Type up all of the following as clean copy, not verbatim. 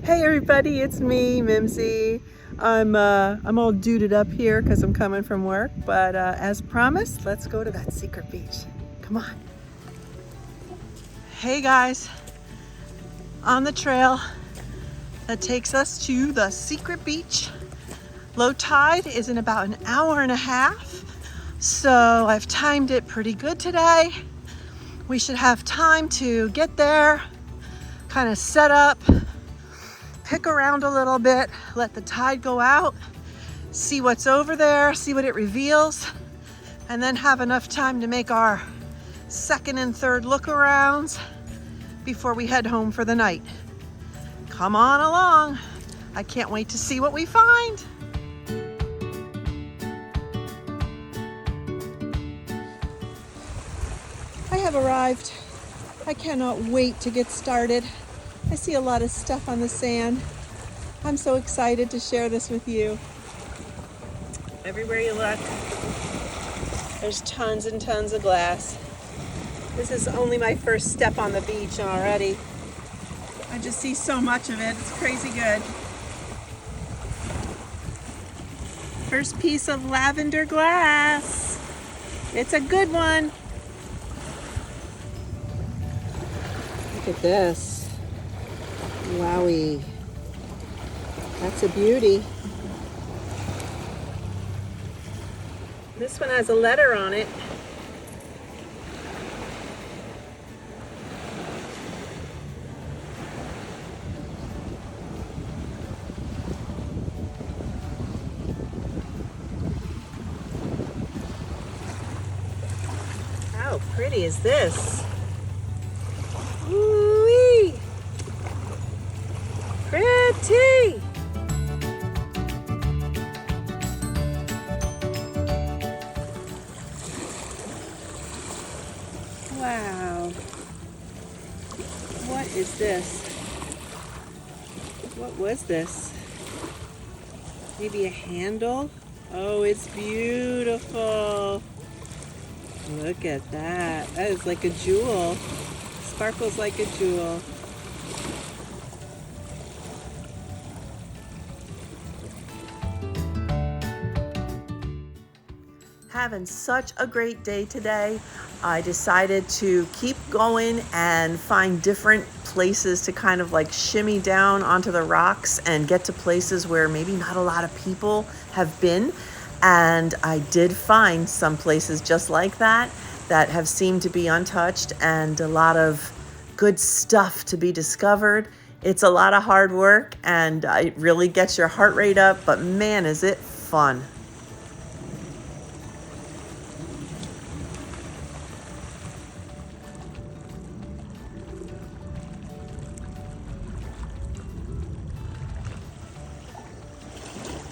Hey everybody, it's me, Mimsy. I'm all duded up here because I'm coming from work, but as promised, let's go to that secret beach. Come on. Hey guys, on the trail that takes us to the secret beach. Low tide is in about an hour and a half, so I've timed it pretty good today. We should have time to get there, kind of set up, pick around a little bit, let the tide go out, see what's over there, see what it reveals, and then have enough time to make our second and third look arounds before we head home for the night. Come on along. I can't wait to see what we find. I have arrived. I cannot wait to get started. I see a lot of stuff on the sand. I'm so excited to share this with you. Everywhere you look, there's tons and tons of glass. This is only my first step on the beach already. I just see so much of it. It's crazy good. First piece of lavender glass. It's a good one. Look at this. Wowie. That's a beauty. This one has a letter on it. How pretty is this? Ooh-wee. Pretty! Wow. What is this? What was this? Maybe a handle? Oh, it's beautiful. Look at that. That is like a jewel. Sparkles like a jewel. Having such a great day today. I decided to keep going and find different places to kind of like shimmy down onto the rocks and get to places where maybe not a lot of people have been. And I did find some places just like that have seemed to be untouched and a lot of good stuff to be discovered. It's a lot of hard work and it really gets your heart rate up, but man, is it fun.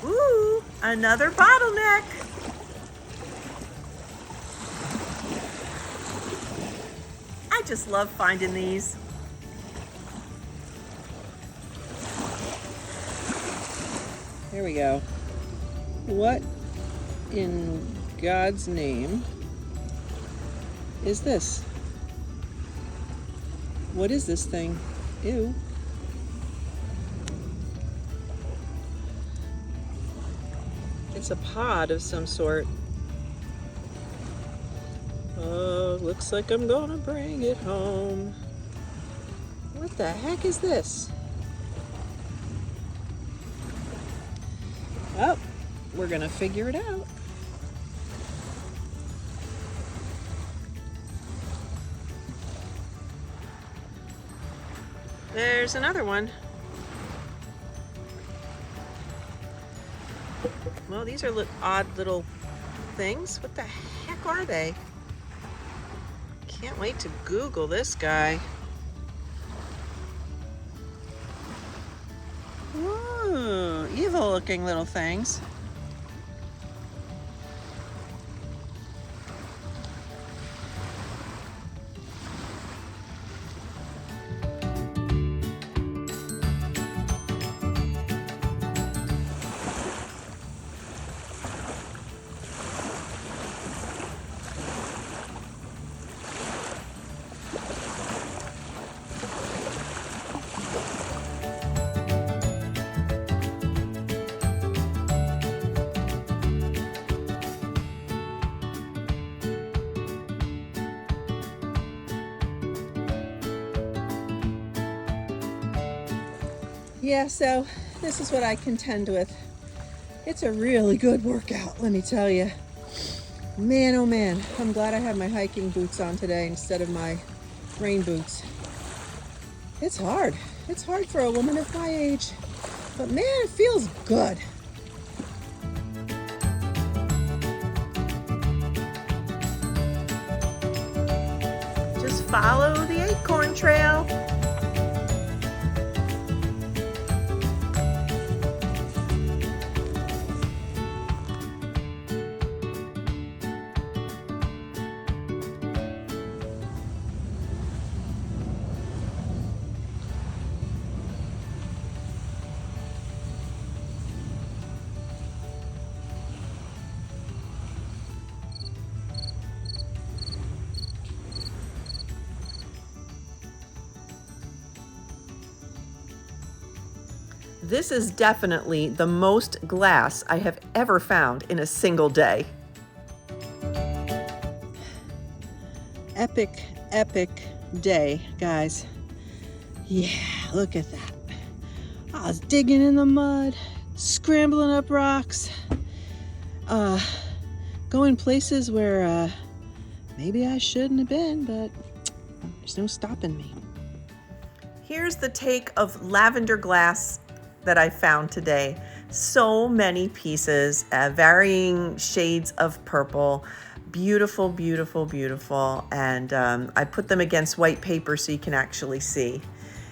Ooh, another bottleneck. I just love finding these. Here we go. What in God's name is this? What is this thing? Ew. It's a pod of some sort. Oh, looks like I'm gonna bring it home. What the heck is this? Oh, we're gonna figure it out. There's another one. Well, these are odd little things. What the heck are they? Can't wait to Google this guy. Ooh, evil looking little things. Yeah, so this is what I contend with. It's a really good workout, let me tell you. Man, oh man, I'm glad I have my hiking boots on today instead of my rain boots. It's hard. It's hard for a woman of my age, but man, it feels good. Just follow the acorn trail. This is definitely the most glass I have ever found in a single day. Epic, epic day, guys. Yeah, look at that. I was digging in the mud, scrambling up rocks, going places where maybe I shouldn't have been, but there's no stopping me. Here's the take of lavender glass that I found today. So many pieces, varying shades of purple. Beautiful, beautiful, beautiful. And I put them against white paper so you can actually see.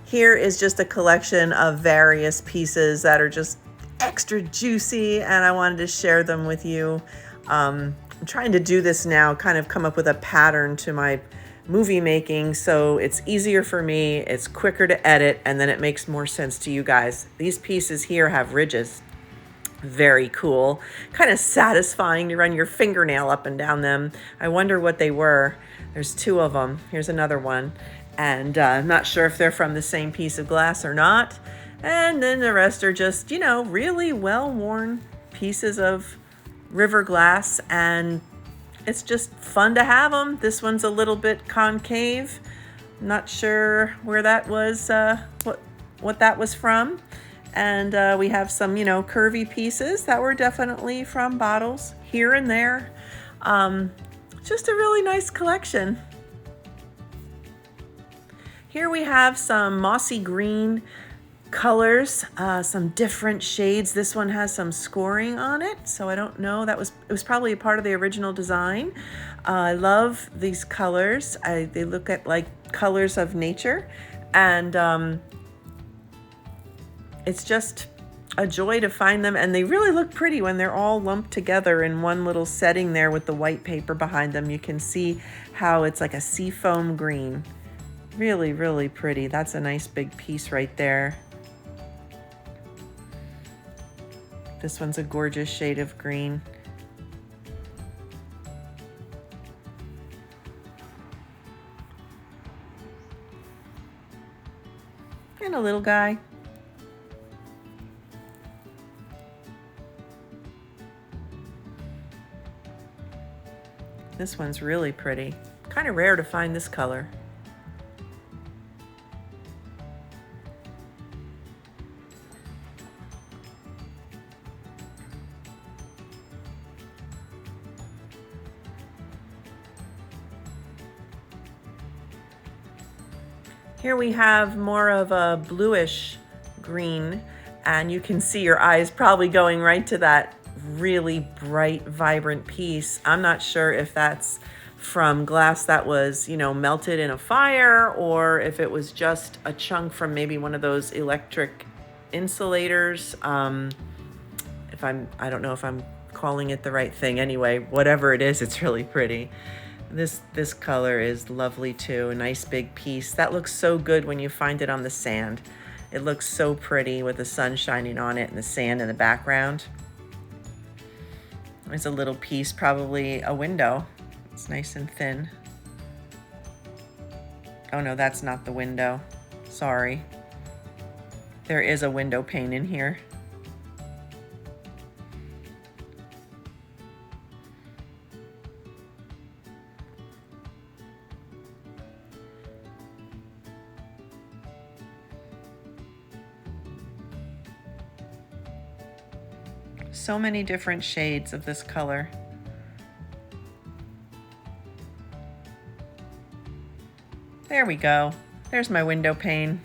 Here is just a collection of various pieces that are just extra juicy, and I wanted to share them with you. I'm trying to do this now, kind of come up with a pattern to my movie making, so it's easier for me, it's quicker to edit, and then it makes more sense to you guys. These pieces here have ridges. Very cool. Kind of satisfying to run your fingernail up and down them. I wonder what they were. There's two of them. Here's another one. And I'm not sure if they're from the same piece of glass or not. And then the rest are just, you know, really well-worn pieces of river glass, and it's just fun to have them. This one's a little bit concave. Not sure where that was, what that was from. And we have some, you know, curvy pieces that were definitely from bottles here and there. Just a really nice collection. Here we have some mossy green colors, some different shades. This one has some scoring on it, so I don't know. It was probably a part of the original design. I love these colors. They look at like colors of nature, and it's just a joy to find them, and they really look pretty when they're all lumped together in one little setting there with the white paper behind them. You can see how it's like a seafoam green. Really, really pretty. That's a nice big piece right there. This one's a gorgeous shade of green. And a little guy. This one's really pretty. Kind of rare to find this color. Here we have more of a bluish green, and you can see your eyes probably going right to that really bright, vibrant piece. I'm not sure if that's from glass that was, you know, melted in a fire, or if it was just a chunk from maybe one of those electric insulators. I don't know if I'm calling it the right thing. Anyway, whatever it is, it's really pretty. This color is lovely too, a nice big piece. That looks so good when you find it on the sand. It looks so pretty with the sun shining on it and the sand in the background. There's a little piece, probably a window. It's nice and thin. Oh no, that's not the window. Sorry. There is a window pane in here. So many different shades of this color. There we go. There's my window pane.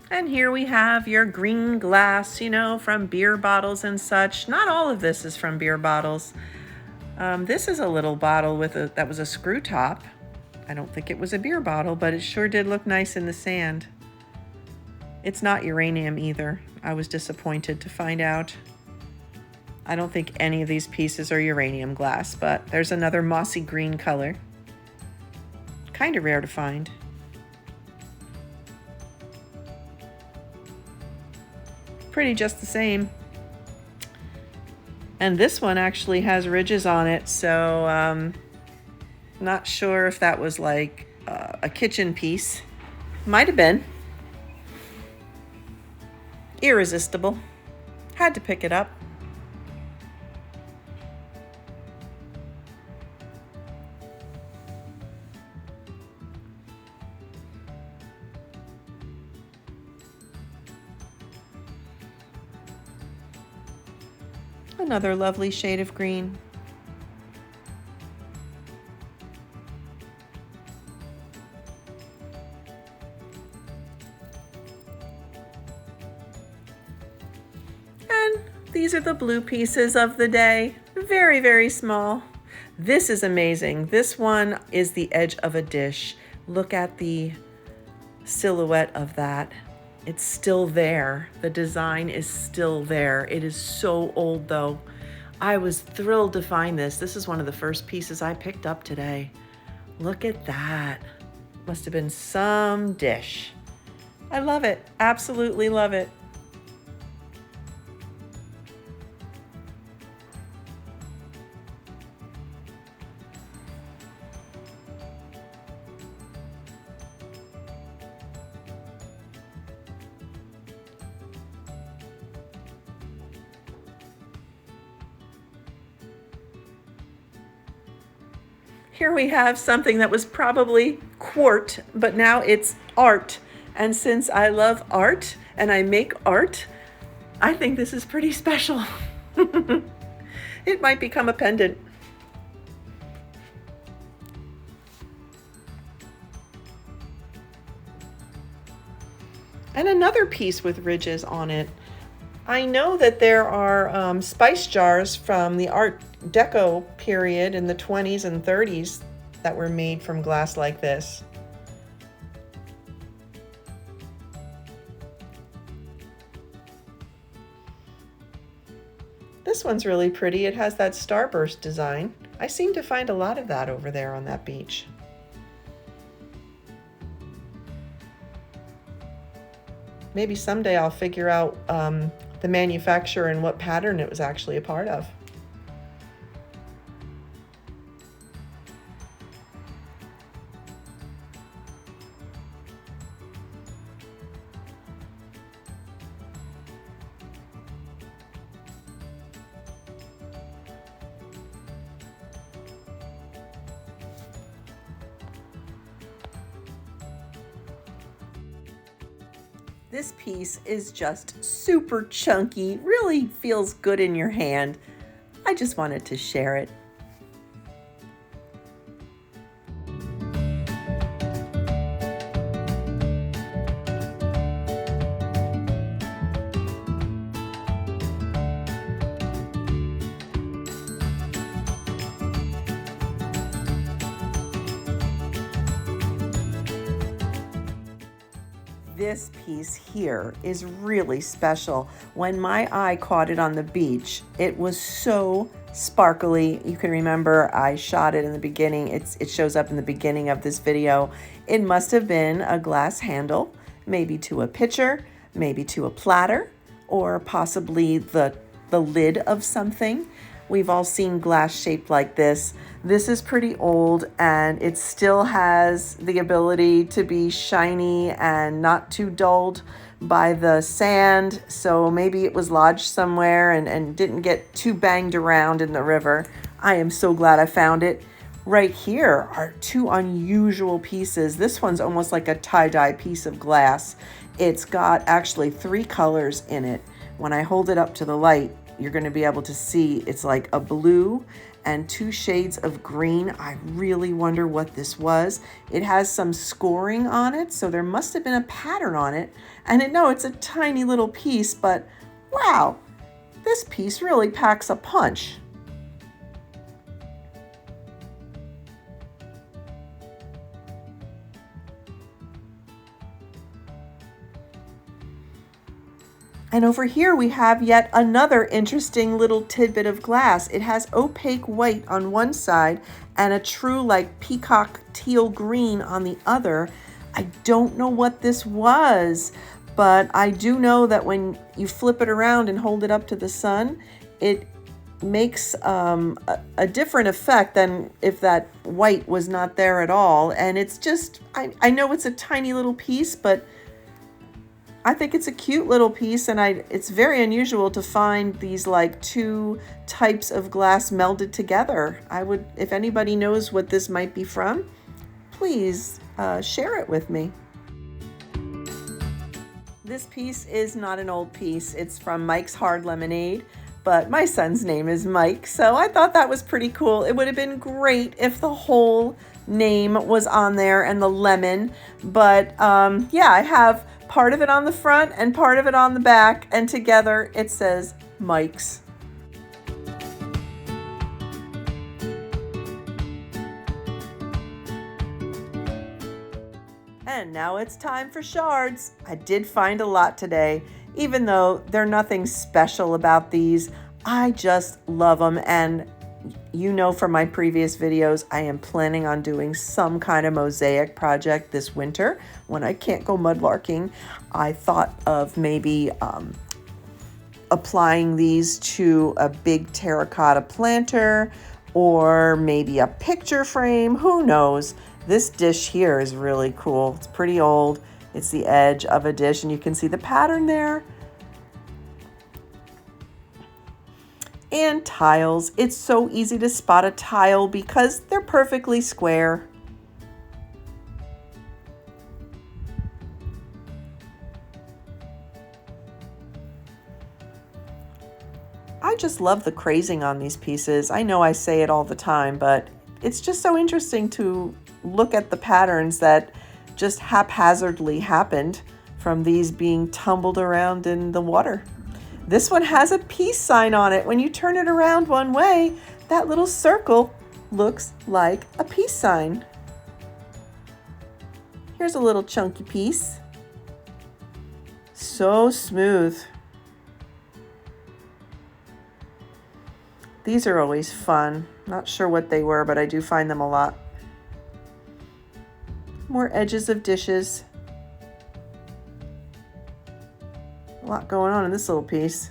And here we have your green glass, you know, from beer bottles and such. Not all of this is from beer bottles. This is a little bottle with that was a screw top. I don't think it was a beer bottle, but it sure did look nice in the sand. It's not uranium either. I was disappointed to find out. I don't think any of these pieces are uranium glass, but there's another mossy green color. Kind of rare to find. Pretty just the same. And this one actually has ridges on it, so not sure if that was like a kitchen piece. Might have been. Irresistible. Had to pick it up. Another lovely shade of green. And these are the blue pieces of the day. Very, very small. This is amazing. This one is the edge of a dish. Look at the silhouette of that. It's still there. The design is still there. It is so old though. I was thrilled to find this. This is one of the first pieces I picked up today. Look at that. Must have been some dish. I love it. Absolutely love it. Here we have something that was probably quart, but now it's art. And since I love art and I make art, I think this is pretty special. It might become a pendant. And another piece with ridges on it. I know that there are spice jars from the Art Deco period in the 20s and 30s that were made from glass like this. This one's really pretty. It has that starburst design. I seem to find a lot of that over there on that beach. Maybe someday I'll figure out the manufacturer and what pattern it was actually a part of. This piece is just super chunky, really feels good in your hand. I just wanted to share it. This piece here is really special. When my eye caught it on the beach, it was so sparkly. You can remember I shot it in the beginning. It shows up in the beginning of this video. It must have been a glass handle, maybe to a pitcher, maybe to a platter, or possibly the lid of something. We've all seen glass shaped like this. This is pretty old and it still has the ability to be shiny and not too dulled by the sand. So maybe it was lodged somewhere and didn't get too banged around in the river. I am so glad I found it. Right here are two unusual pieces. This one's almost like a tie-dye piece of glass. It's got actually 3 colors in it. When I hold it up to the light, you're going to be able to see it's like a blue and 2 shades of green. I really wonder what this was. It has some scoring on it, so there must have been a pattern on it. And no, it's a tiny little piece, but wow, this piece really packs a punch. And over here we have yet another interesting little tidbit of glass. It has opaque white on one side and a true like peacock teal green on the other. I don't know what this was, but I do know that when you flip it around and hold it up to the sun, it makes a different effect than if that white was not there at all. And it's just, I know it's a tiny little piece, but I think it's a cute little piece, and it's very unusual to find these like 2 types of glass melded together. If anybody knows what this might be from, please share it with me. This piece is not an old piece. It's from Mike's Hard Lemonade, but my son's name is Mike, so I thought that was pretty cool. It would have been great if the whole name was on there and the lemon, but yeah, I have part of it on the front and part of it on the back, and together it says Mike's. And now it's time for shards. I did find a lot today. Even though they're nothing special about these, I just love them. And you know from my previous videos, I am planning on doing some kind of mosaic project this winter. When I can't go mudlarking, I thought of maybe applying these to a big terracotta planter or maybe a picture frame. Who knows? This dish here is really cool. It's pretty old. It's the edge of a dish, and you can see the pattern there. And tiles. It's so easy to spot a tile because they're perfectly square. I just love the crazing on these pieces. I know I say it all the time, but it's just so interesting to look at the patterns that just haphazardly happened from these being tumbled around in the water. This one has a peace sign on it. When you turn it around one way, that little circle looks like a peace sign. Here's a little chunky piece. So smooth. These are always fun. Not sure what they were, but I do find them a lot. More edges of dishes. A lot going on in this little piece.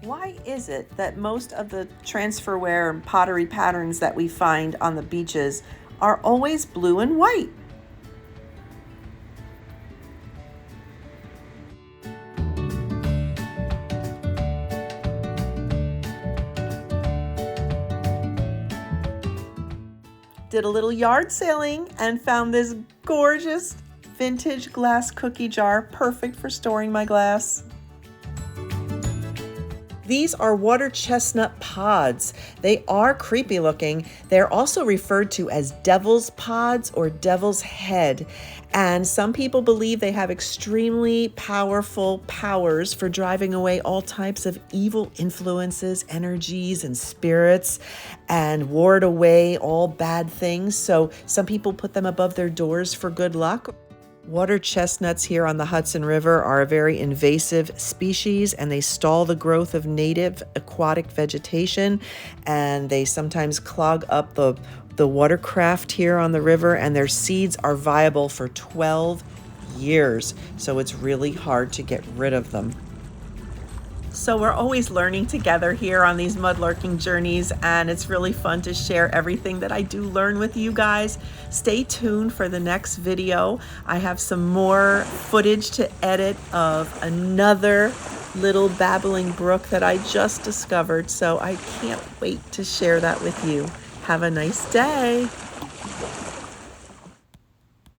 Why is it that most of the transferware and pottery patterns that we find on the beaches are always blue and white? Did a little yard sailing and found this gorgeous vintage glass cookie jar, perfect for storing my glass. These are water chestnut pods. They are creepy looking. They're also referred to as devil's pods or devil's head. And some people believe they have extremely powerful powers for driving away all types of evil influences, energies, and spirits, and ward away all bad things. So some people put them above their doors for good luck. Water chestnuts here on the Hudson River are a very invasive species, and they stall the growth of native aquatic vegetation, and they sometimes clog up the watercraft here on the river, and their seeds are viable for 12 years, so it's really hard to get rid of them. So we're always learning together here on these mudlarking journeys, and it's really fun to share everything that I do learn with you guys. Stay tuned for the next video. I have some more footage to edit of another little babbling brook that I just discovered, so I can't wait to share that with you. Have a nice day.